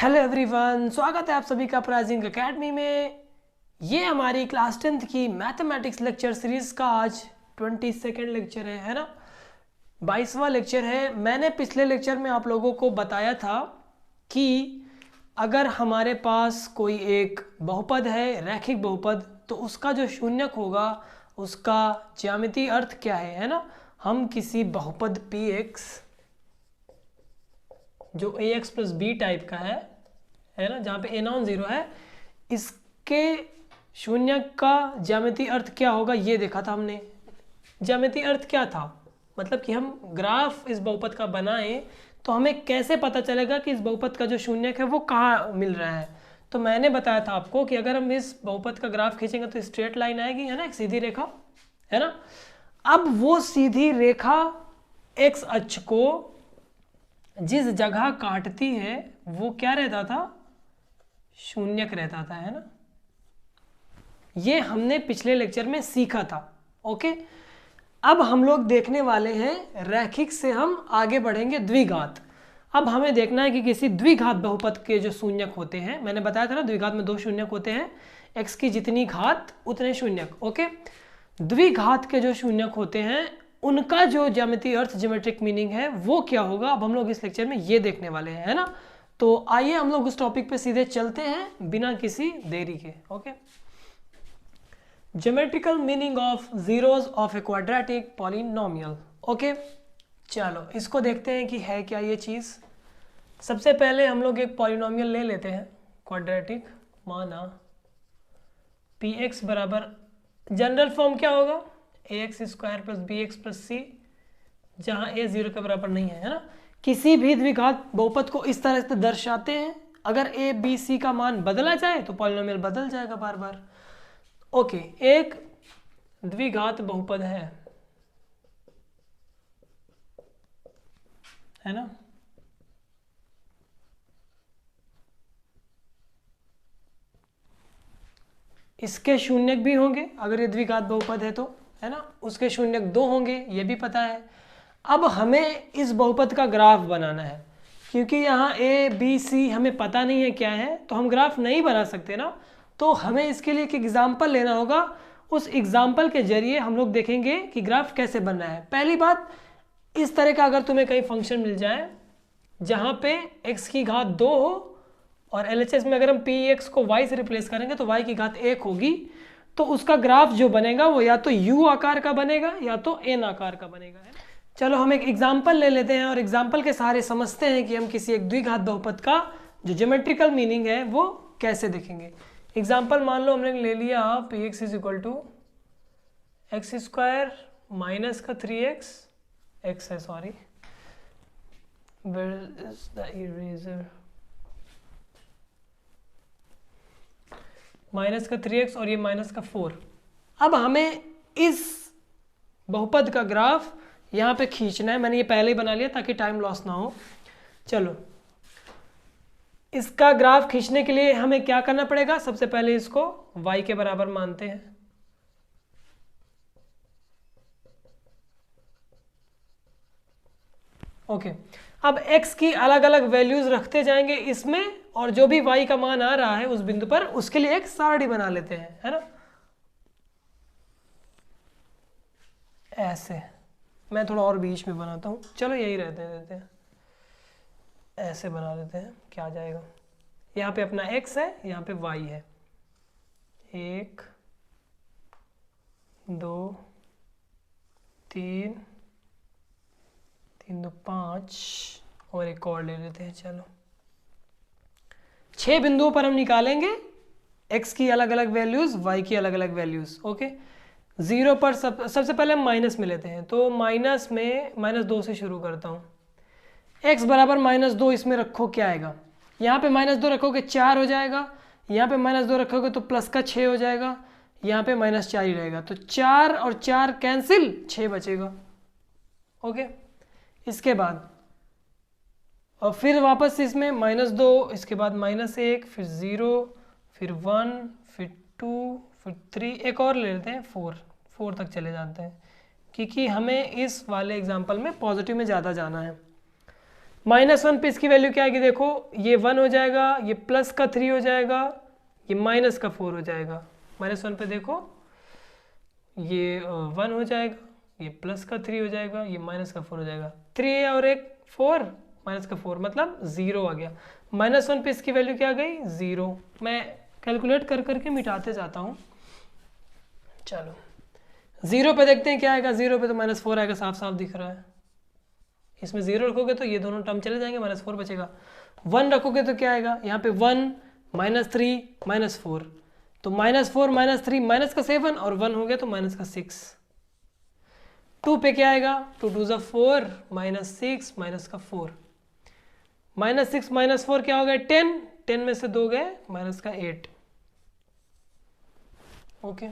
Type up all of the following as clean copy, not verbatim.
Hello everyone, स्वागत है आप सभी का प्राइजिंग एकेडमी में। ये हमारी क्लास 10th की मैथमेटिक्स लेक्चर सीरीज़ का आज 22nd लेक्चर है ना, 22वां लेक्चर है। मैंने पिछले लेक्चर में आप लोगों को बताया था कि अगर हमारे पास कोई एक बहुपद है, रैखिक बहुपद, तो उसका जो शून्यक होगा उसका ज्यामितीय अर्थ क्या है ना। हम किसी बहुपद px जो ax प्लस बी टाइप का है ना, जहाँ पे a नॉन ज़ीरो है, इसके शून्यक का ज्यामितीय अर्थ क्या होगा ये देखा था हमने। ज्यामितीय अर्थ क्या था, मतलब कि हम ग्राफ इस बहुपद का बनाएं तो हमें कैसे पता चलेगा कि इस बहुपद का जो शून्यक है वो कहाँ मिल रहा है। तो मैंने बताया था आपको कि अगर हम इस बहुपद का ग्राफ खींचेंगे तो स्ट्रेट लाइन आएगी, है ना, एक सीधी रेखा, है ना। अब वो सीधी रेखा एक्स अक्ष को जिस जगह काटती है वो क्या रहता था, शून्यक रहता था, है ना। ये हमने पिछले लेक्चर में सीखा था। ओके, अब हम लोग देखने वाले हैं रैखिक से हम आगे बढ़ेंगे द्विघात। अब हमें देखना है कि किसी द्विघात बहुपद के जो शून्यक होते हैं, मैंने बताया था ना द्विघात में दो शून्यक होते हैं, x की जितनी घात उतने शून्यक। ओके, द्विघात के जो शून्यक होते हैं उनका जो ज्यामितीय अर्थ, ज्योमेट्रिक मीनिंग है वो क्या होगा, अब हम लोग इस लेक्चर में ये देखने वाले हैं, है ना। तो आइए हम लोग उस टॉपिक पे सीधे चलते हैं बिना किसी देरी के। Okay, geometrical meaning of zeros of a quadratic polynomial. Okay, चलो इसको देखते हैं कि है क्या ये चीज़। सबसे पहले हम लोग एक पॉलिनोमियल ले लेते हैं क्वाड्रेटिक, माना पी एक्स बराबर, जनरल फॉर्म क्या होगा, a x square plus b x plus c, जहाँ ए जीरो के बराबर नहीं है ना। किसी भी द्विघात बहुपद को इस तरह से दर्शाते हैं, अगर ए बी सी का मान बदला जाए तो पॉलिनोमियल बदल जाएगा बार बार। ओके, एक द्विघात बहुपद है ना, इसके शून्यक भी होंगे अगर ये द्विघात बहुपद है तो, है ना। उसके शून्यक दो होंगे ये भी पता है। अब हमें इस बहुपद का ग्राफ बनाना है, क्योंकि यहाँ ए बी सी हमें पता नहीं है क्या है, तो हम ग्राफ नहीं बना सकते ना। तो हमें इसके लिए एक एग्जाम्पल लेना होगा, उस एग्जाम्पल के जरिए हम लोग देखेंगे कि ग्राफ कैसे बनना है। पहली बात, इस तरह का अगर तुम्हें कहीं फंक्शन मिल जाए जहाँ पे x की घात 2 हो, और LHS में अगर हम px को y से रिप्लेस करेंगे तो y की घात 1 होगी, तो उसका ग्राफ जो बनेगा वो या तो u आकार का बनेगा या तो n आकार का बनेगा। चलो हम एक एग्जाम्पल ले लेते हैं और एग्जाम्पल के सहारे समझते हैं कि हम किसी एक द्विघात बहुपद का जो ज्योमेट्रिकल मीनिंग है वो कैसे देखेंगे। एग्जाम्पल मान लो हमने ले लिया px is equal to x square minus का 3x, x है sorry, where is the eraser, minus का 3x और ये माइनस का 4। अब हमें इस बहुपद का ग्राफ यहाँ पे खींचना है, मैंने ये पहले ही बना लिया ताकि टाइम लॉस ना हो। चलो इसका ग्राफ खींचने के लिए हमें क्या करना पड़ेगा, सबसे पहले इसको y के बराबर मानते हैं। ओके, अब x की अलग अलग वैल्यूज रखते जाएंगे इसमें, और जो भी y का मान आ रहा है उस बिंदु पर उसके लिए एक सारणी बना लेते हैं, है ना। ऐसे मैं थोड़ा और बीच में बनाता हूँ, चलो यही रहते हैं, ऐसे बना लेते हैं, क्या आ जाएगा। यहाँ पे अपना x है, यहाँ पे y है, 1 2 3 3 2 5 और एक और ले लेते हैं। चलो 6 बिंदुओं पर हम निकालेंगे x की अलग अलग वैल्यूज, y की अलग अलग वैल्यूज। ओके, जीरो पर सबसे पहले हम माइनस में लेते हैं, तो माइनस में -2 से शुरू करता हूँ। x बराबर -2 इसमें रखो, क्या आएगा, यहाँ पे -2 रखोगे 4 हो जाएगा, यहाँ पे -2 रखोगे तो प्लस का 6 हो जाएगा, यहाँ पे -4 ही रहेगा, तो 4 और 4 कैंसिल, 6 बचेगा। ओके, इसके बाद और फिर वापस इसमें -2, इसके बाद -1, फिर 0, फिर 1, फिर 2, फिर 3, एक और ले लेते हैं 4 तक चले जाते हैं, क्योंकि हमें इस वाले एग्जाम्पल में पॉजिटिव में ज़्यादा जाना है। -1 पे इसकी वैल्यू क्या आएगी देखो, ये 1 हो जाएगा, ये प्लस का 3 हो जाएगा, ये माइनस का 4 हो जाएगा। -1 पे देखो ये 1 हो जाएगा, ये प्लस का 3 हो जाएगा, ये माइनस का 4 हो जाएगा। 3 और एक 4, माइनस का 4 मतलब 0 आ गया। -1 पे इसकी वैल्यू क्या आ गई 0। मैं कैलकुलेट कर करके मिटाते जाता हूँ। चलो 0 पे देखते हैं क्या आएगा। 0 पे तो -4 आएगा, साफ साफ दिख रहा है। इसमें 0 रखोगे तो ये दोनों टर्म चले जाएंगे, -4 बचेगा। 1 रखोगे तो क्या आएगा, यहाँ पे 1 -3 -4, तो -4 -3 माइनस का 7 और 1 हो गया तो माइनस का 6। 2 पे क्या आएगा, 2 2 4 -6 माइनस का 4, -6 -4 क्या हो गया 10, 10 में से 2 गए माइनस का 8। ओके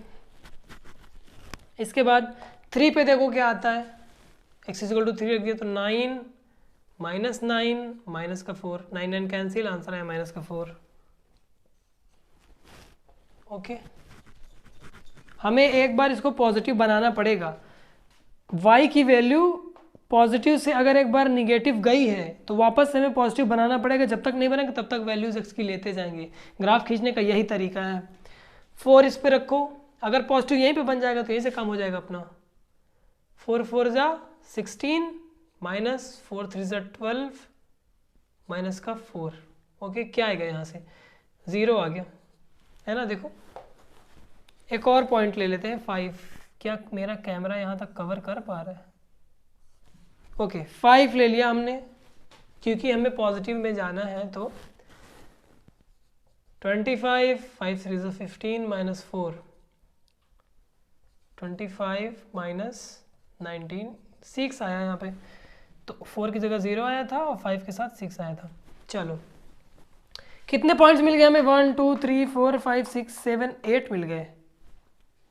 इसके बाद 3 पे देखो क्या आता है, x = 3 रख दिया तो 9 -9 माइनस का 4, 9 9 कैंसिल, आंसर है माइनस का 4। ओके हमें एक बार इसको पॉजिटिव बनाना पड़ेगा। y की वैल्यू पॉजिटिव से अगर एक बार निगेटिव गई है तो वापस से हमें पॉजिटिव बनाना पड़ेगा। जब तक नहीं बनेगा तब तक वैल्यूज x की लेते जाएंगे। ग्राफ खींचने का यही तरीका है। 4 इस पे रखो, अगर पॉजिटिव यहीं पे बन जाएगा तो यहीं से काम हो जाएगा अपना। 4 4 जा 16 -4 3 जा 12 माइनस का 4। ओके क्या आएगा यहाँ से 0 आ गया है ना। देखो एक और पॉइंट ले लेते हैं 5। क्या मेरा कैमरा यहाँ तक कवर कर पा रहा है? ओके 5 ले लिया हमने क्योंकि हमें पॉजिटिव में जाना है। तो 25 5 3 जा 15 -4, 25 -19 6 आया यहाँ पे, तो 4 की जगह 0 आया था और 5 के साथ 6 आया था। चलो कितने पॉइंट्स मिल गए हमें, 1 2 3 4 5 6 7 8 मिल गए।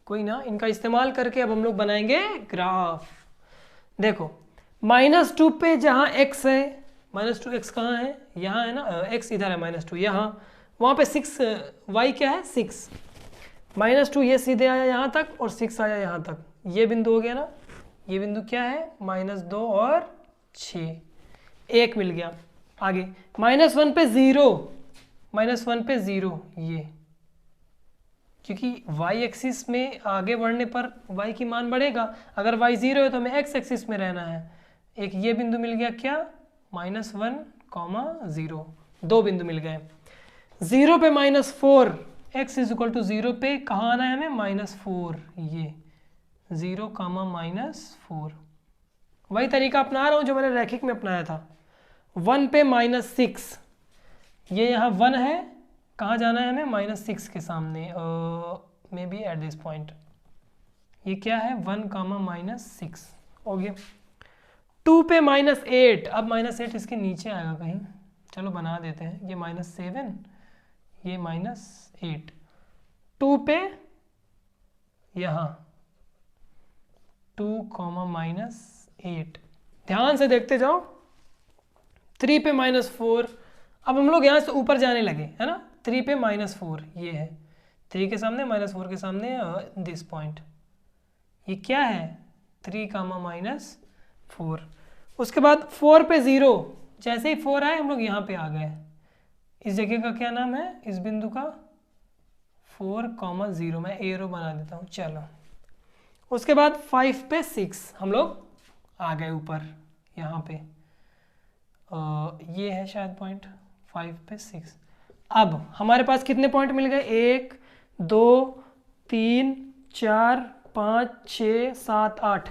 कोई ना, इनका इस्तेमाल करके अब हम लोग बनाएंगे ग्राफ। देखो -2 पे जहाँ x है, -2 x कहाँ है, यहाँ है ना, x इधर है, -2 यहाँ, वहाँ पे 6 y क्या है 6, -2 ये सीधे आया यहाँ तक और 6 आया यहाँ तक, ये बिंदु हो गया ना। ये बिंदु क्या है -2 और 6, 1 मिल गया। आगे -1 पे 0, -1 पे 0 ये, क्योंकि y एक्सिस में आगे बढ़ने पर y की मान बढ़ेगा। अगर y 0 है तो हमें x एक्सिस में रहना है। एक ये बिंदु मिल गया क्या -1, 0, 2 बिंदु मिल गए। 0 पे -4, x = 0 पे कहाँ आना है हमें -4, ये 0, -4। वही तरीका अपना रहा हूँ जो मैंने रैखिक में अपनाया था। 1 पे -6, ये यहाँ 1 है, कहाँ जाना है हमें -6 के सामने, may be at this point. ये क्या है 1, -6 हो गया। 2 पे -8, अब -8 इसके नीचे आएगा कहीं, चलो बना देते हैं, ये -7, ये -8। 2 पे यहाँ 2, -8, ध्यान से देखते जाओ। 3 पे -4, अब हम लोग यहाँ से ऊपर जाने लगे है ना। 3 पे -4 ये है, 3 के सामने -4 के सामने दिस पॉइंट, ये क्या है 3, -4। उसके बाद 4 पे 0, जैसे ही 4 आए हम लोग यहाँ पे आ गए। इस जगह का क्या नाम है, इस बिंदु का 4, 0, मैं एरो बना देता हूँ। चलो उसके बाद 5 पे 6 हम लोग आ गए ऊपर यहाँ पे, ये है शायद पॉइंट 5 पे 6। अब हमारे पास कितने पॉइंट मिल गए, 1 2 3 4 5 6 7 8।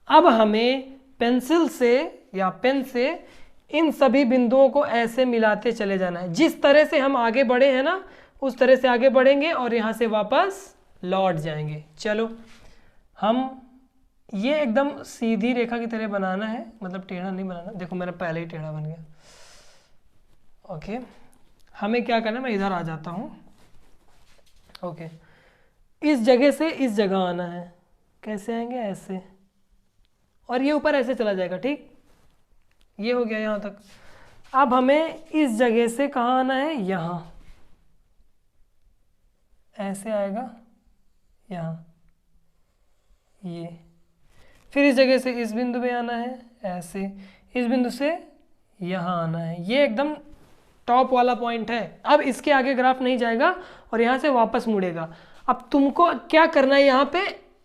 अब हमें पेंसिल से या पेन से इन सभी बिंदुओं को ऐसे मिलाते चले जाना है। जिस तरह से हम आगे बढ़े हैं ना उस तरह से आगे बढ़ेंगे और यहाँ से वापस लौट जाएंगे। चलो हम ये एकदम सीधी रेखा की तरह बनाना है, मतलब टेढ़ा नहीं बनाना। देखो मेरा पहले ही टेढ़ा बन गया। ओके हमें क्या करना है, मैं इधर आ जाता हूँ। ओके इस जगह से इस जगह आना है। कैसे आएंगे, ऐसे, और ये ऊपर ऐसे चला जाएगा। ठीक, ये हो गया यहाँ तक। अब हमें इस जगह से कहाँ आना है, यहाँ, ऐसे आएगा यहाँ, ये, फिर इस जगह से इस बिंदु पे आना है, ऐसे, इस बिंदु से यहाँ आना है, ये एकदम टॉप वाला पॉइंट है। अब इसके आगे ग्राफ नहीं जाएगा और यहाँ से वापस मुड़ेगा। अब तुमको क्या करना है, यहाँ पे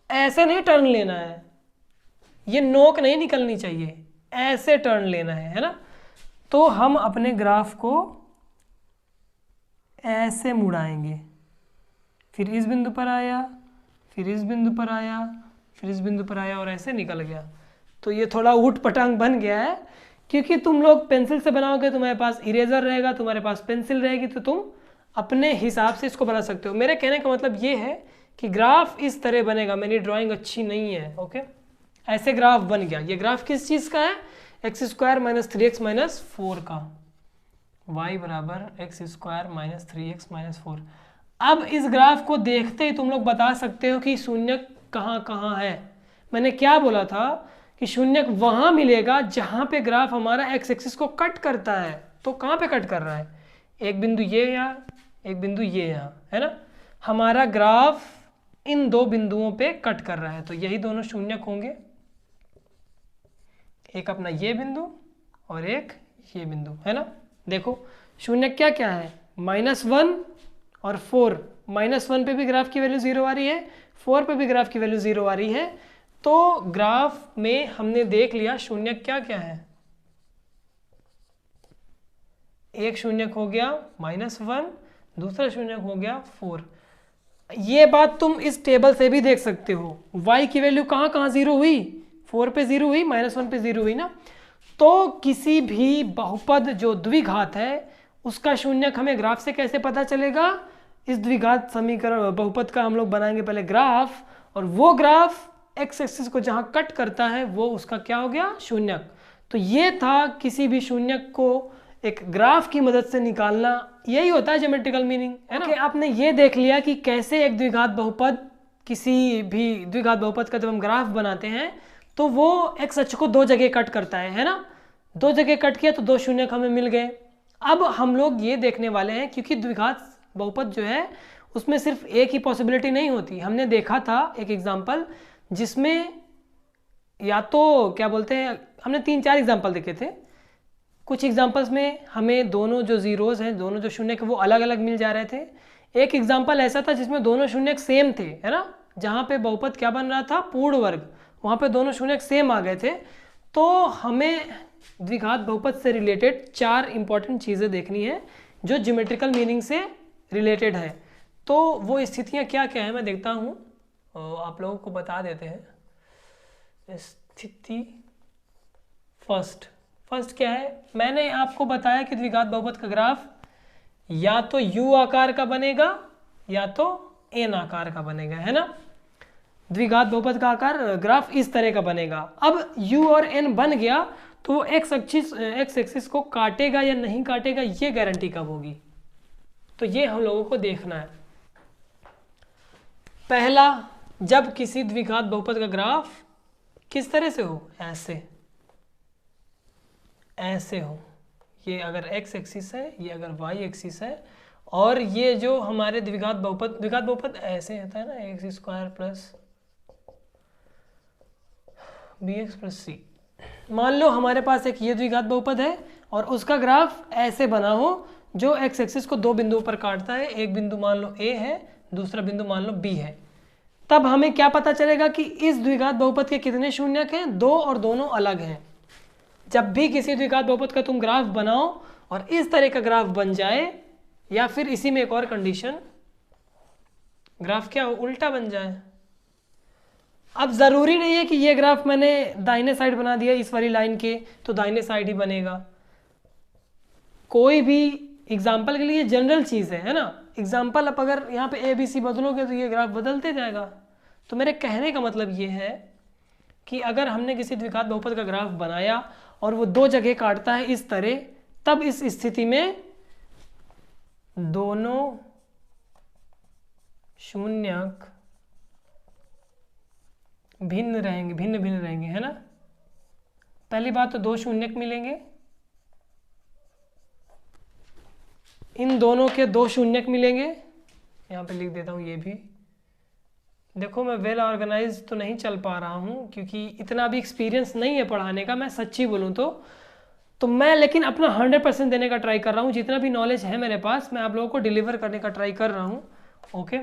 ऐसे नहीं टर्न लेना है, ये नोक नहीं निकलनी चाहिए, ऐसे टर्न लेना है ना। तो हम अपने ग्राफ को ऐसे मुड़ाएंगे, फिर इस बिंदु पर आया, फिर इस बिंदु पर आया, फिर इस बिंदु पर आया और ऐसे निकल गया। तो ये थोड़ा ऊट पटांग बन गया है, क्योंकि तुम लोग पेंसिल से बनाओगे, तुम्हारे पास इरेजर रहेगा, तुम्हारे पास पेंसिल रहेगी, तो तुम अपने हिसाब से इसको बना सकते हो। मेरे कहने का मतलब ये है कि ग्राफ इस तरह बनेगा। मेरी ड्राइंग अच्छी नहीं है, ओके। ऐसे ग्राफ बन गया। ये ग्राफ किस चीज़ का है, x square minus 3x minus 4 का, y बराबर x square minus 3x minus 4। अब इस ग्राफ को देखते ही तुम लोग बता सकते हो कि शून्यक कहाँ कहाँ है। मैंने क्या बोला था कि शून्यक वहाँ मिलेगा जहाँ पे ग्राफ हमारा एक्स एक्सिस को कट करता है। तो कहाँ पे कट कर रहा है, एक बिंदु ये यहाँ, एक बिंदु ये यहाँ, है ना। हमारा ग्राफ इन दो बिंदुओं पे कट कर रहा है, तो यही दोनों शून्यक होंगे। एक अपना ये बिंदु और एक ये बिंदु, है ना। देखो शून्यक क्या क्या है, -1 और 4। -1 पे भी ग्राफ की वैल्यू 0 आ रही है, 4 पे भी ग्राफ की वैल्यू 0 आ रही है। तो ग्राफ में हमने देख लिया शून्यक क्या क्या है। एक शून्यक हो गया -1, दूसरा शून्यक हो गया 4। ये बात तुम इस टेबल से भी देख सकते हो। y की वैल्यू कहाँ कहाँ 0 हुई, 4 पे 0 हुई, -1 पे 0 हुई ना। तो किसी भी बहुपद जो द्विघात है उसका शून्यक हमें ग्राफ से कैसे पता चलेगा। इस द्विघात समीकरण बहुपद का हम लोग बनाएंगे पहले ग्राफ, और वो ग्राफ एक्स एक्सिस को जहाँ कट करता है वो उसका क्या हो गया, शून्यक। तो ये था किसी भी शून्यक को एक ग्राफ की मदद से निकालना, यही होता है ज्योमेट्रिकल मीनिंग, है ना। कि आपने ये देख लिया कि कैसे एक द्विघात बहुपद, किसी भी द्विघात बहुपद का जब हम ग्राफ बनाते हैं तो वो एक्स अक्ष को दो जगह कट करता है ना। दो जगह कट किया तो दो शून्यक हमें मिल गए। अब हम लोग ये देखने वाले हैं, क्योंकि द्विघात बहुपद जो है उसमें सिर्फ एक ही पॉसिबिलिटी नहीं होती। हमने देखा था एक एग्जाम्पल जिसमें या तो क्या बोलते हैं, हमने 3-4 एग्जाम्पल देखे थे। कुछ एग्जाम्पल्स में हमें दोनों जो जीरोज हैं, दोनों जो शून्यक वो अलग अलग मिल जा रहे थे। एक एग्जाम्पल ऐसा था जिसमें दोनों शून्यक सेम थे, है ना, जहाँ पे बहुपद क्या बन रहा था, पूर्ण वर्ग, वहाँ पे दोनों शून्यक सेम आ गए थे। तो हमें द्विघात बहुपद से रिलेटेड 4 इंपॉर्टेंट चीज़ें देखनी है जो ज्योमेट्रिकल मीनिंग से रिलेटेड है। तो वो स्थितियाँ क्या क्या है मैं देखता हूँ, आप लोगों को बता देते हैं। स्थिति फर्स्ट क्या है, मैंने आपको बताया कि द्विघात बहुपद का ग्राफ या तो U आकार का बनेगा या तो N आकार का बनेगा, है ना। द्विघात बहुपद का आकार ग्राफ इस तरह का बनेगा। अब U और N बन गया तो वो एक्स एक्सिस को काटेगा या नहीं काटेगा, ये गारंटी कब होगी, तो ये हम लोगों को देखना है। पहला, जब किसी द्विघात बहुपद का ग्राफ किस तरह से हो, ऐसे हो, ये अगर एक्स एक्सिस है, ये अगर वाई एक्सिस है, और ये जो हमारे द्विघात बहुपद ऐसे होता है ना, x square plus b x plus c. मान लो हमारे पास एक ये द्विघात बहुपद है और उसका ग्राफ ऐसे बना हो जो एक्स एक्सिस को दो बिंदुओं पर काटता है। एक बिंदु मान लो ए है, दूसरा बिंदु मान लो बी है। तब हमें क्या पता चलेगा कि इस द्विघात बहुपद के कितने शून्यक हैं, 2, और दोनों अलग हैं। जब भी किसी द्विघात बहुपद का तुम ग्राफ बनाओ और इस तरह का ग्राफ बन जाए, या फिर इसी में एक और कंडीशन, ग्राफ क्या हो, उल्टा बन जाए। अब ज़रूरी नहीं है कि ये ग्राफ मैंने दाहिने साइड बना दिया इस वाली लाइन के तो दाहिने साइड ही बनेगा। कोई भी एग्जाम्पल के लिए जनरल चीज़ है ना। एग्जाम्पल अब अगर यहाँ पे ए बी सी बदलोगे तो ये ग्राफ बदलते जाएगा। तो मेरे कहने का मतलब ये है कि अगर हमने किसी द्विघात बहुपद का ग्राफ बनाया और वो दो जगह काटता है इस तरह, तब इस स्थिति में दोनों शून्यक भिन्न रहेंगे, है ना। पहली बात तो दो शून्यक मिलेंगे, इन दोनों के दो शून्यक मिलेंगे। यहाँ पे लिख देता हूँ ये भी। देखो मैं वेल ऑर्गेनाइज तो नहीं चल पा रहा हूँ क्योंकि इतना भी एक्सपीरियंस नहीं है पढ़ाने का, मैं सच्ची बोलूँ तो। तो मैं लेकिन अपना 100% देने का ट्राई कर रहा हूँ, जितना भी नॉलेज है मेरे पास मैं आप लोगों को डिलीवर करने का ट्राई कर रहा हूँ। ओके,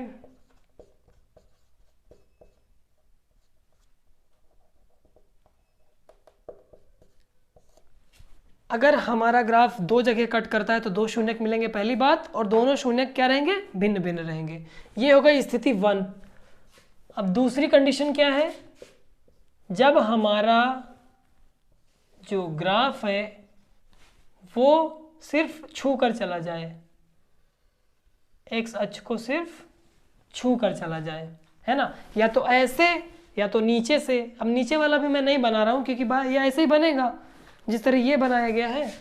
अगर हमारा ग्राफ दो जगह कट करता है तो दो शून्यक मिलेंगे पहली बात, और दोनों शून्यक क्या रहेंगे, भिन्न भिन्न रहेंगे। ये हो गई स्थिति 1। अब दूसरी कंडीशन क्या है, जब हमारा जो ग्राफ है वो सिर्फ छू कर चला जाए, एक्स अक्ष को सिर्फ छू कर चला जाए, है ना, या तो ऐसे या तो नीचे से। अब नीचे वाला भी मैं नहीं बना रहा हूं क्योंकि ये ऐसे ही बनेगा जिस तरह ये बनाया गया है,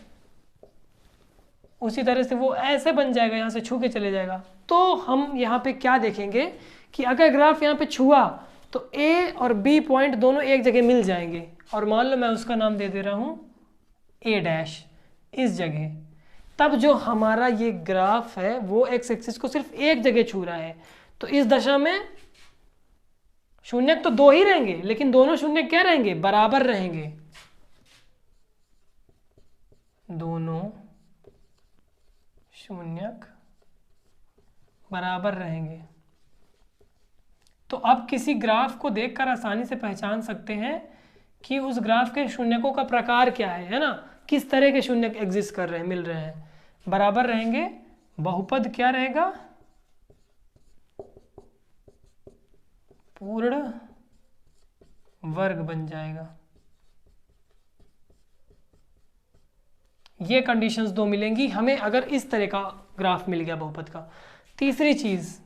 उसी तरह से वो ऐसे बन जाएगा, यहाँ से छू के चले जाएगा। तो हम यहाँ पे क्या देखेंगे कि अगर ग्राफ यहाँ पे छुआ तो ए और बी पॉइंट दोनों एक जगह मिल जाएंगे, और मान लो मैं उसका नाम दे दे रहा हूँ ए डैश, इस जगह। तब जो हमारा ये ग्राफ है वो एक्स एक्सिस को सिर्फ एक जगह छू रहा है, तो इस दशा में शून्यक तो दो ही रहेंगे, लेकिन दोनों शून्यक क्या रहेंगे, बराबर रहेंगे। दोनों शून्यक बराबर रहेंगे। तो अब किसी ग्राफ को देखकर आसानी से पहचान सकते हैं कि उस ग्राफ के शून्यकों का प्रकार क्या है ना, किस तरह के शून्यक एग्जिस्ट कर रहे हैं, मिल रहे हैं, बराबर रहेंगे। बहुपद क्या रहेगा, पूर्ण वर्ग बन जाएगा। ये कंडीशंस दो मिलेंगी हमें अगर इस तरह का ग्राफ मिल गया बहुपद का। तीसरी चीज,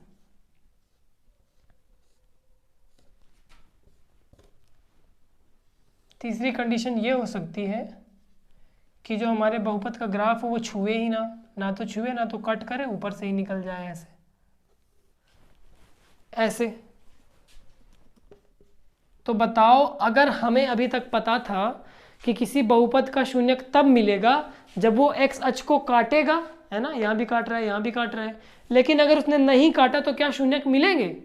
तीसरी कंडीशन ये हो सकती है कि जो हमारे बहुपद का ग्राफ हो वो छुए ही ना तो छुए ना तो कट करे, ऊपर से ही निकल जाए ऐसे ऐसे। तो बताओ, अगर हमें अभी तक पता था कि किसी बहुपद का शून्यक तब मिलेगा जब वो एक्स अक्ष को काटेगा, है ना, यहाँ भी काट रहा है यहाँ भी काट रहा है, लेकिन अगर उसने नहीं काटा तो क्या शून्यक मिलेंगे,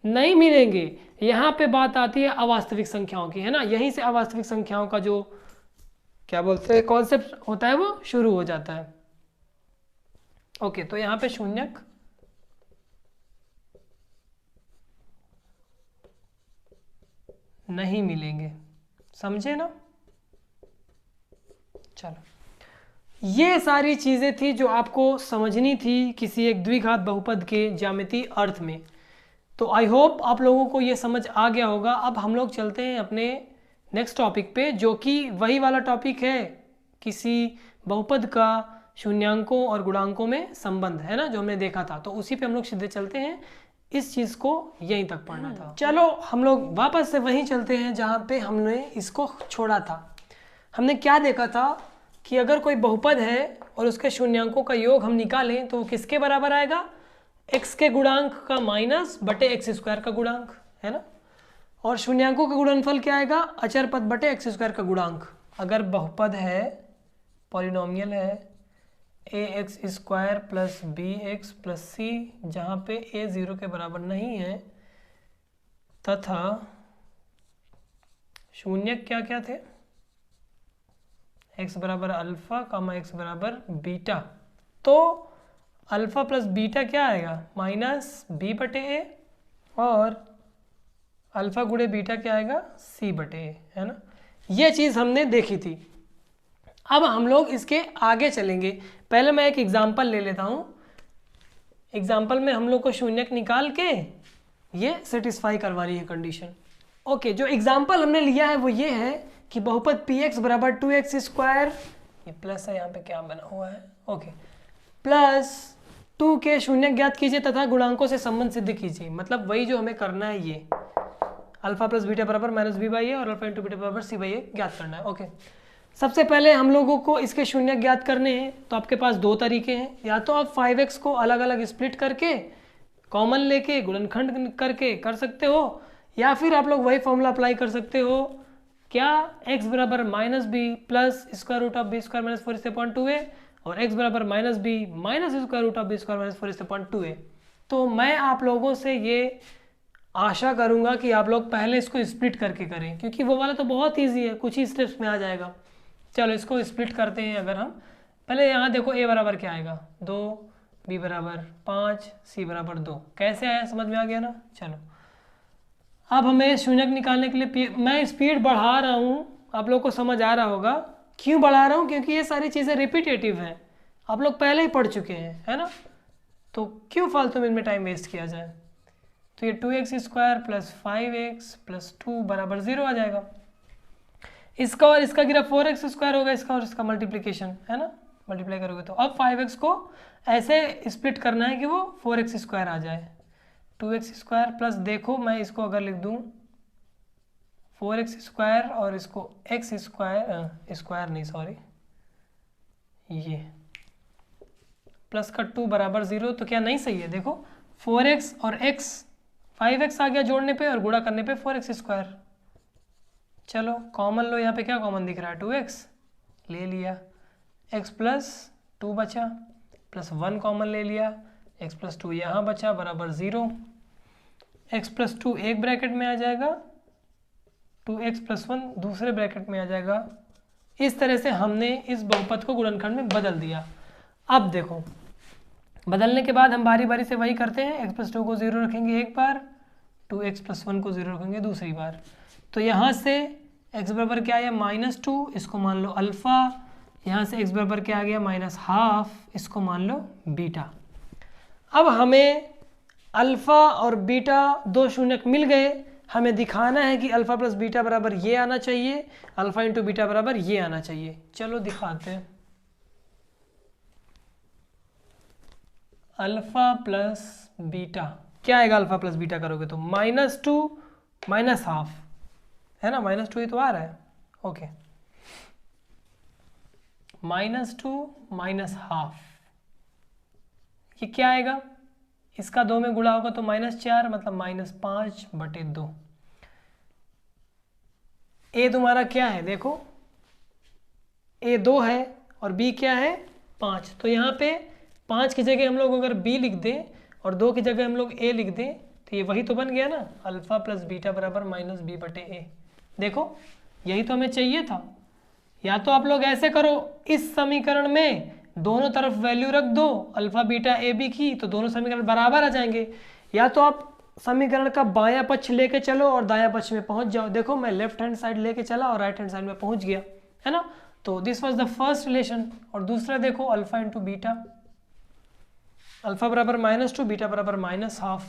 नहीं मिलेंगे। यहाँ पे बात आती है अवास्तविक संख्याओं की, है ना, यहीं से अवास्तविक संख्याओं का जो क्या बोलते हैं कॉन्सेप्ट होता है वो शुरू हो जाता है। ओके, तो यहाँ पे शून्यक नहीं मिलेंगे, समझे ना। चलो, ये सारी चीजें थी जो आपको समझनी थी किसी एक द्विघात बहुपद के ज्यामितीय अर्थ में। तो आई होप आप लोगों को ये समझ आ गया होगा। अब हम लोग चलते हैं अपने नेक्स्ट टॉपिक पे, जो कि वही वाला टॉपिक है किसी बहुपद का शून्यांकों और गुणांकों में संबंध, है ना, जो हमने देखा था। तो उसी पे हम लोग सीधे चलते हैं, इस चीज़ को यहीं तक पढ़ना था। चलो हम लोग वापस से वहीं चलते हैं जहाँ पे हमने इसको छोड़ा था। हमने क्या देखा था कि अगर कोई बहुपद है और उसके शून्यांकों का योग हम निकालें तो वो किसके बराबर आएगा, x के गुणांक का माइनस बटे एक्स स्क्वायर का गुणांक, है ना, और शून्यांकों का गुणनफल क्या आएगा, अचर पद बटे एक्स स्क्वायर का गुणांक। अगर बहुपद है, पॉलिनोमियल है, a x square plus b x plus c, जहाँ पे ए 0 के बराबर नहीं है, तथा शून्यक क्या क्या थे, x बराबर अल्फा कामा x बराबर बीटा। तो अल्फा प्लस बीटा क्या आएगा, माइनस बी बटे ए, और अल्फा गुणे बीटा क्या आएगा, सी बटे ए, है ना। ये चीज़ हमने देखी थी। अब हम लोग इसके आगे चलेंगे। पहले मैं एक एग्जांपल ले लेता हूँ। एग्जांपल में हम लोग को शून्यक निकाल के ये सेटिस्फाई करवानी है कंडीशन। ओके, जो एग्जांपल हमने लिया है वो ये है कि बहुपद पी एक्स बराबर 2x स्क्वायर, ये प्लस है यहाँ पे क्या बना हुआ है, ओके, प्लस 2 के शून्यक ज्ञात कीजिए तथा गुणांकों से संबंध सिद्ध कीजिए। मतलब वही जो हमें करना है, ये अल्फा प्लस बीटा बराबर माइनस बी बाई ए और अल्फा इंटू बीटा बराबर सी बाई ए ज्ञात करना है। ओके, सबसे पहले हम लोगों को इसके शून्य ज्ञात करने हैं। तो आपके पास दो तरीके हैं, या तो आप 5x को अलग अलग स्प्लिट करके कॉमन लेके गुणनखंड करके कर सकते हो, या फिर आप लोग वही फॉर्मूला अप्लाई कर सकते हो, क्या, x बराबर minus b plus square root of b square minus 4/2a और x बराबर minus b minus square root of b square minus 4/2a। तो मैं आप लोगों से ये आशा करूंगा कि आप लोग पहले इसको स्प्लिट करके करें, क्योंकि वो वाला तो बहुत ईजी है, कुछ ही स्टेप्स में आ जाएगा। चलो इसको स्प्लिट करते हैं। अगर हम पहले यहाँ देखो a बराबर क्या आएगा 2, b बराबर 5, c बराबर 2। कैसे आया समझ में आ गया ना। चलो अब हमें शून्यक निकालने के लिए मैं स्पीड बढ़ा रहा हूँ, आप लोग को समझ आ रहा होगा क्यों बढ़ा रहा हूँ, क्योंकि ये सारी चीज़ें रिपीटेटिव हैं, आप लोग पहले ही पढ़ चुके हैं, है ना। तो क्यों फालतू में इनमें टाइम वेस्ट किया जाए। तो ये 2x² प्लस 5x प्लस 2 बराबर 0 आ जाएगा। इसका और इसका गिरा 4x² होगा, इसका और इसका मल्टीप्लिकेशन, है ना, मल्टीप्लाई करोगे तो। अब 5x को ऐसे स्प्लिट करना है कि वो 4x² आ जाए। 2x² प्लस, देखो मैं इसको अगर लिख दूँ 4x² और इसको x² नहीं सॉरी, ये प्लस का 2 बराबर 0, तो क्या नहीं सही है। देखो 4x और x 5x आ गया जोड़ने पे और गुणा करने पे 4x²। चलो कॉमन लो, यहाँ पे क्या कॉमन दिख रहा है 2x ले लिया, x प्लस 2 बचा, प्लस 1 कॉमन ले लिया, x प्लस 2 यहाँ बचा बराबर 0। x प्लस 2 एक ब्रैकेट में आ जाएगा, 2x प्लस 1 दूसरे ब्रैकेट में आ जाएगा। इस तरह से हमने इस बहुपद को गुणनखंड में बदल दिया। अब देखो बदलने के बाद हम बारी बारी से वही करते हैं। x प्लस 2 को 0 रखेंगे एक बार, 2x प्लस 1 को 0 रखेंगे दूसरी बार। तो यहाँ से x बराबर क्या आया -2, इसको मान लो अल्फ़ा। यहाँ से x बराबर क्या आ गया -12, इसको मान लो बीटा। अब हमें अल्फ़ा और बीटा दो शून्यक मिल गए, हमें दिखाना है कि अल्फ़ा प्लस बीटा बराबर ये आना चाहिए, अल्फ़ा इंटू बीटा बराबर ये आना चाहिए। चलो दिखाते हैं। अल्फ़ा प्लस बीटा क्या आएगा, अल्फ़ा प्लस बीटा करोगे तो -2 -12, है ना, -2 ही तो आ रहा है। ओके, -2 -12 ये क्या आएगा, इसका 2 में गुणा होगा तो -4 मतलब -5/2। a तुम्हारा क्या है, देखो a 2 है और b क्या है 5। तो यहाँ पे 5 की जगह हम लोग अगर b लिख दें और 2 की जगह हम लोग a लिख दें तो ये वही तो बन गया ना, अल्फ़ा प्लस बीटा बराबर -b/a। देखो यही तो हमें चाहिए था। या तो आप लोग ऐसे करो, इस समीकरण में दोनों तरफ वैल्यू रख दो अल्फ़ा बीटा ए बी की, तो दोनों समीकरण बराबर आ जाएंगे। या तो आप समीकरण का बायां पक्ष लेके चलो और दायां पक्ष में पहुंच जाओ। देखो मैं लेफ्ट हैंड साइड लेके चला और राइट हैंड साइड में पहुंच गया, है ना। तो this was the first relation. और दूसरा देखो अल्फ़ा इंटू बीटा, अल्फ़ा बराबर -2 बीटा बराबर -12,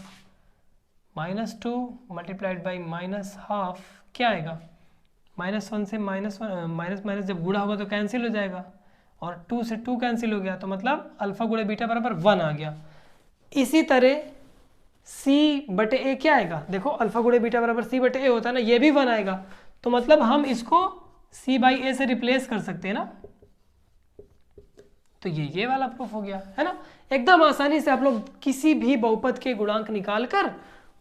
-2 मल्टीप्लाइड बाई -12 क्या आएगा, -1 से माइनस जब गुणा होगा तो कैंसिल हो जाएगा और 2 से 2 कैंसिल हो गया, तो मतलब अल्फ़ा गुणे बीटा बराबर 1 आ गया। इसी तरह c/a क्या आएगा, देखो अल्फ़ा गुणे बीटा बराबर c/a होता है ना, ये भी 1 आएगा। तो मतलब हम इसको c/a से रिप्लेस कर सकते हैं ना। तो ये वाला प्रूफ हो गया, है ना। एकदम आसानी से आप लोग किसी भी बहुपद के गुणांक निकाल कर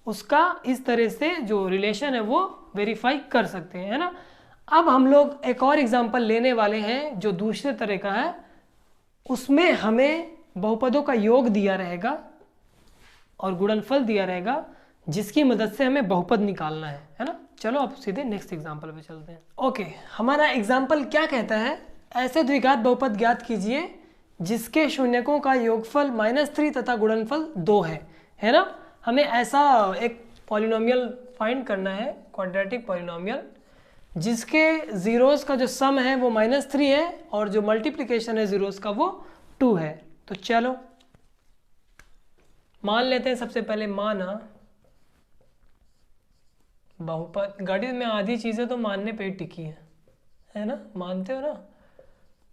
उसका इस तरह से जो रिलेशन है वो वेरीफाई कर सकते हैं, है ना। अब हम लोग एक और एग्जांपल लेने वाले हैं जो दूसरे तरह का है। उसमें हमें बहुपदों का योग दिया रहेगा और गुणनफल दिया रहेगा, जिसकी मदद से हमें बहुपद निकालना है ना। चलो अब सीधे नेक्स्ट एग्जांपल पे चलते हैं। ओके, हमारा एग्जांपल क्या कहता है, ऐसे द्विघात बहुपद ज्ञात कीजिए जिसके शून्यकों का योगफल -3 तथा गुणनफल 2 है ना। हमें ऐसा एक पॉलिनोमियल फाइंड करना है, क्वाड्रेटिक पॉलिनोमियल, जिसके जीरोस का जो सम है वो -3 है और जो मल्टीप्लिकेशन है जीरोस का वो 2 है। तो चलो मान लेते हैं, सबसे पहले माना बहुपद, गणित में आधी चीज़ें तो मानने पे टिकी है ना, मानते हो ना।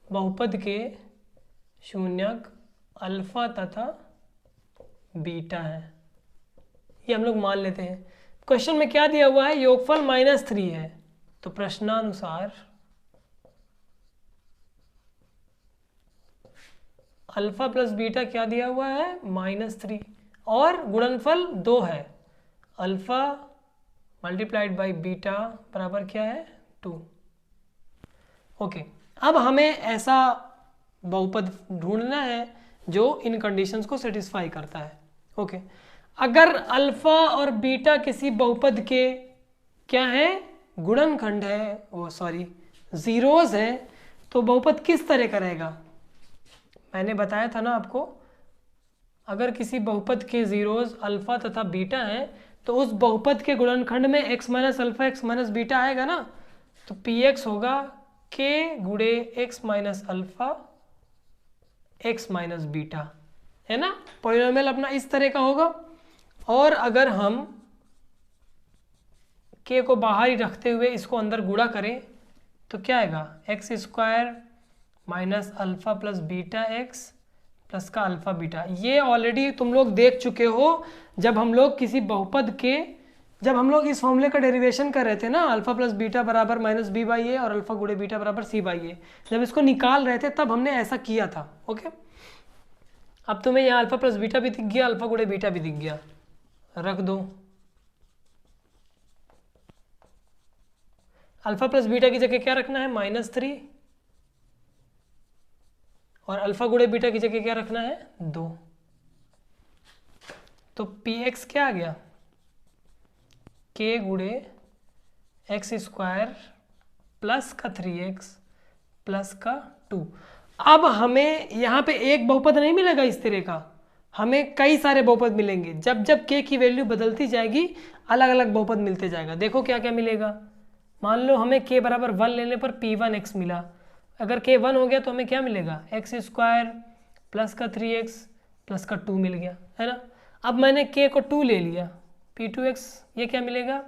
बहुपद के शून्यक अल्फा तथा बीटा है, ये हम लोग मान लेते हैं। क्वेश्चन में क्या दिया हुआ है, योगफल -3 है, तो प्रश्नानुसार अल्फा प्लस बीटा क्या दिया हुआ है -3 और गुणनफल 2 है, अल्फा मल्टीप्लाइड बाई बीटा बराबर क्या है 2। ओके, अब हमें ऐसा बहुपद ढूंढना है जो इन कंडीशंस को सेटिस्फाई करता है। ओके, अगर अल्फा और बीटा किसी बहुपद के क्या है, गुणनखंड है, वो सॉरी जीरोज है, तो बहुपद किस तरह का रहेगा? मैंने बताया था ना आपको, अगर किसी बहुपद के जीरोज अल्फा तथा बीटा हैं तो उस बहुपद के गुणनखंड में x minus alpha x minus beta आएगा ना, तो px होगा k गुणे x minus alpha x minus beta, है ना। पॉलिनोमियल अपना इस तरह का होगा। और अगर हम k को बाहर ही रखते हुए इसको अंदर गुणा करें तो क्या आएगा? X square minus alpha plus beta x plus का अल्फा बीटा। ये ऑलरेडी तुम लोग देख चुके हो जब हम लोग किसी बहुपद के, जब हम लोग इस फॉर्मूले का डेरिवेशन कर रहे थे ना, अल्फा प्लस बीटा बराबर माइनस बी बाई ए और अल्फा गुणे बीटा बराबर सी बाई ए, जब इसको निकाल रहे थे तब हमने ऐसा किया था। ओके, अब तुम्हें यहाँ अल्फा प्लस बीटा भी दिख गया, अल्फा गुणे बीटा भी दिख गया, रख दो। अल्फा प्लस बीटा की जगह क्या रखना है? -3, और अल्फा गुणे बीटा की जगह क्या रखना है? 2। तो px क्या आ गया? k गुणे एक्स स्क्वायर प्लस का 3x प्लस का 2। अब हमें यहाँ पे एक बहुपद नहीं मिलेगा इस तरह का, हमें कई सारे बहुपद मिलेंगे। जब जब k की वैल्यू बदलती जाएगी अलग अलग बहुपद मिलते जाएगा। देखो क्या क्या मिलेगा। मान लो हमें k बराबर 1 लेने पर p1x मिला, अगर k 1 हो गया तो हमें क्या मिलेगा? एक्स स्क्वायर प्लस का 3x प्लस का 2 मिल गया, है ना। अब मैंने k को 2 ले लिया, p2x, ये क्या मिलेगा?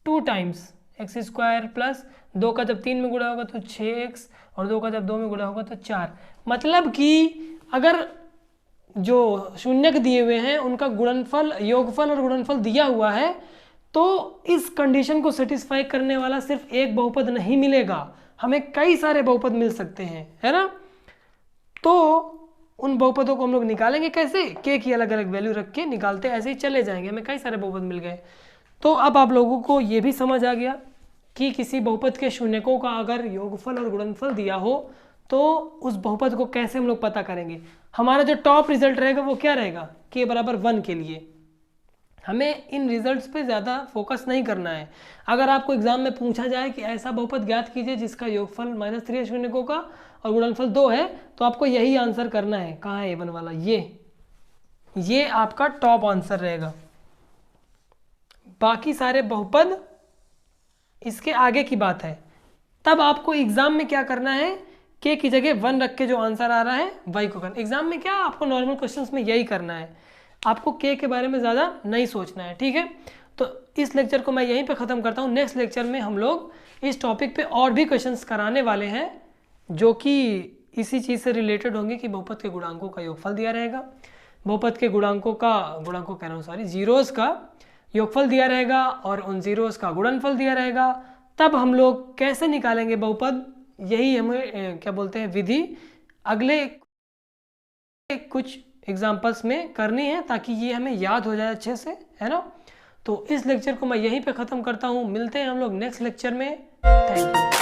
2 टाइम्स एक्स स्क्वायर प्लस 2 का जब 3 में गुणा होगा तो 6x और 2 का जब 2 में गुणा होगा तो 4। मतलब कि अगर जो शून्यक दिए हुए हैं उनका गुणनफल, योगफल और गुणनफल दिया हुआ है तो इस कंडीशन को सेटिस्फाई करने वाला सिर्फ एक बहुपद नहीं मिलेगा, हमें कई सारे बहुपद मिल सकते हैं, है ना। तो उन बहुपदों को हम लोग निकालेंगे कैसे? k की अलग अलग वैल्यू रख के निकालते ऐसे ही चले जाएंगे, हमें कई सारे बहुपद मिल गए। तो अब आप लोगों को ये भी समझ आ गया कि किसी बहुपद के शून्यकों का अगर योगफल और गुणनफल दिया हो तो उस बहुपद को कैसे हम लोग पता करेंगे। हमारा जो टॉप रिजल्ट रहेगा वो क्या रहेगा? k बराबर 1 के लिए। हमें इन रिजल्ट्स पे ज़्यादा फोकस नहीं करना है। अगर आपको एग्जाम में पूछा जाए कि ऐसा बहुपद ज्ञात कीजिए जिसका योगफल -3 है शून्यकों का और गुणनफल 2 है, तो आपको यही आंसर करना है। कहाँ है A1 वाला? ये आपका टॉप आंसर रहेगा। बाकी सारे बहुपद इसके आगे की बात है। तब आपको एग्जाम में क्या करना है? k की जगह 1 रख के जो आंसर आ रहा है वही को करना। एग्जाम में क्या आपको नॉर्मल क्वेश्चंस में यही करना है, आपको k के बारे में ज़्यादा नहीं सोचना है, ठीक है। तो इस लेक्चर को मैं यहीं पे ख़त्म करता हूँ। नेक्स्ट लेक्चर में हम लोग इस टॉपिक पे और भी क्वेश्चंस कराने वाले हैं जो कि इसी चीज़ से रिलेटेड होंगे कि बहुपद के गुणांकों का योगफल दिया रहेगा, बहुपद के जीरोज़ का योगफल दिया रहेगा और उन जीरोज़ का गुणनफल दिया रहेगा। तब हम लोग कैसे निकालेंगे बहुपद, यही हमें क्या बोलते हैं विधि अगले कुछ एग्जाम्पल्स में करनी है ताकि ये हमें याद हो जाए अच्छे से, है ना। तो इस लेक्चर को मैं यहीं पे ख़त्म करता हूँ। मिलते हैं हम लोग नेक्स्ट लेक्चर में। Thank you.